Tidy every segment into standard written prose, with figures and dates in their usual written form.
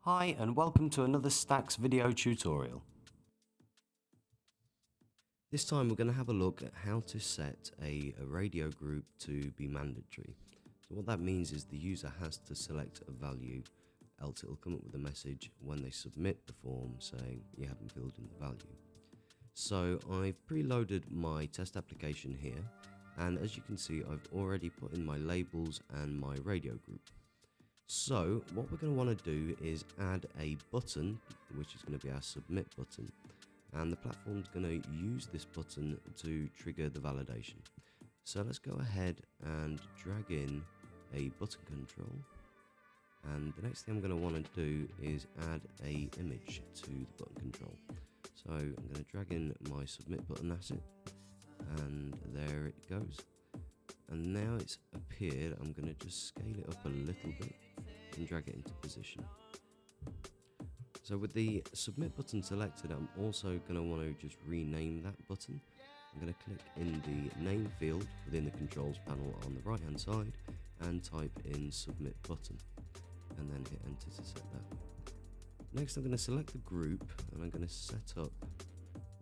Hi and welcome to another Stacks video tutorial. This time we're going to have a look at how to set a radio group to be mandatory. So what that means is the user has to select a value, else it will come up with a message when they submit the form saying you haven't filled in the value. So I've preloaded my test application here, and as you can see I've already put in my labels and my radio group. So what we're going to want to do is add a button, which is going to be our submit button, and the platform's going to use this button to trigger the validation. So let's go ahead and drag in a button control, and the next thing I'm going to want to do is add a image to the button control. So I'm going to drag in my submit button asset, and there it goes. And now it's appeared, I'm going to just scale it up a little bit and drag it into position. So with the submit button selected, I'm also going to want to just rename that button. I'm going to click in the name field within the controls panel on the right hand side and type in submit button and then hit enter to set that. Next I'm going to select the group and I'm going to set up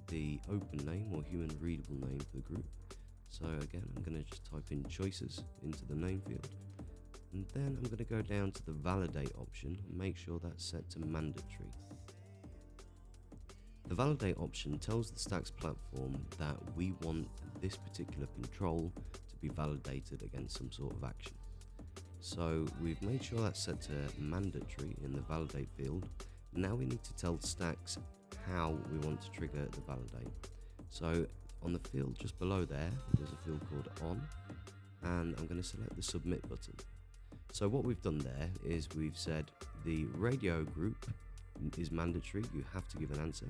the open name or human readable name for the group. So again, I'm going to just type in choices into the name field, and then I'm going to go down to the validate option and make sure that's set to mandatory. The validate option tells the Stacks platform that we want this particular control to be validated against some sort of action. So we've made sure that's set to mandatory in the validate field. Now we need to tell Stacks how we want to trigger the validate. So on the field just below there's a field called on, and I'm going to select the submit button. So what we've done there is we've said the radio group is mandatory, you have to give an answer,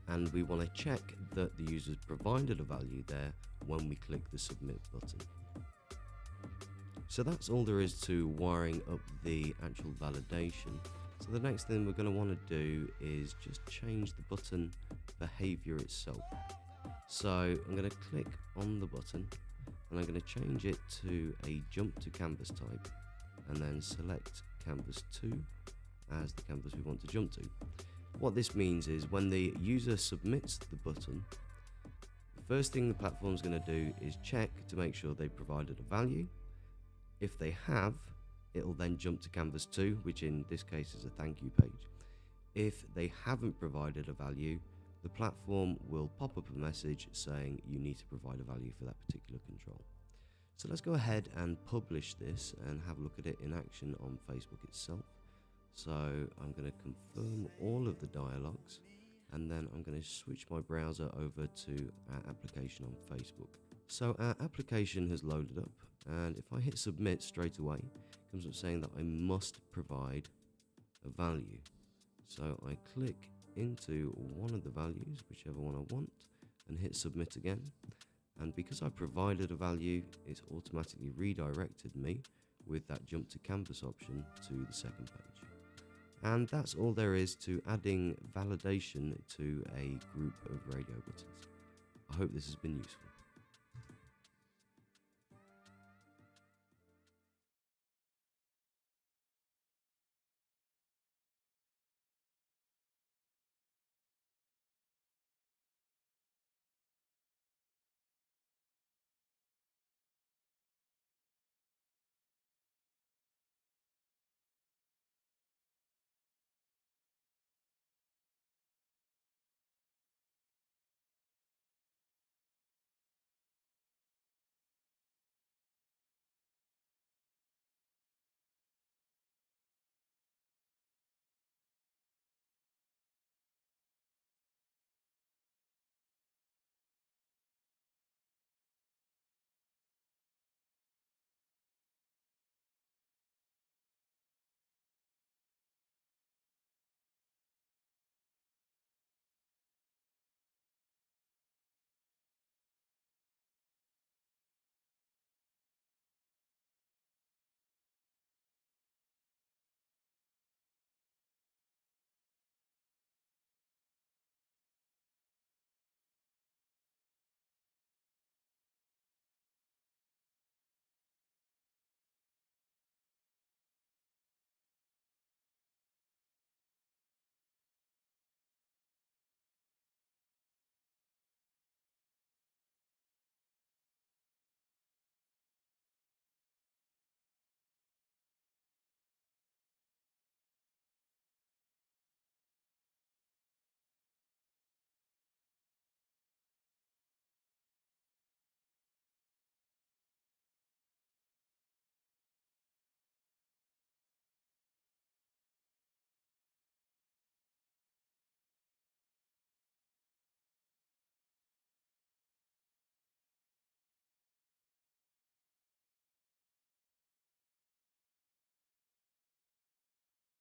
and we want to check that the user's provided a value there when we click the submit button. So that's all there is to wiring up the actual validation. So the next thing we're going to want to do is just change the button behavior itself. So I'm going to click on the button and I'm going to change it to a jump to canvas type, and then select canvas 2 as the canvas we want to jump to. What this means is when the user submits the button, the first thing the platform is going to do is check to make sure they provided a value. If they have, it will then jump to canvas 2, which in this case is a thank you page. If they haven't provided a value, the platform will pop up a message saying you need to provide a value for that particular control. So let's go ahead and publish this and have a look at it in action on Facebook itself. So I'm going to confirm all of the dialogues, and then I'm going to switch my browser over to our application on Facebook. So our application has loaded up, and if I hit submit straight away, it comes up saying that I must provide a value. So I click into one of the values, whichever one I want, and hit submit again. And because I provided a value, it's automatically redirected me with that jump to canvas option to the second page. And that's all there is to adding validation to a group of radio buttons. I hope this has been useful.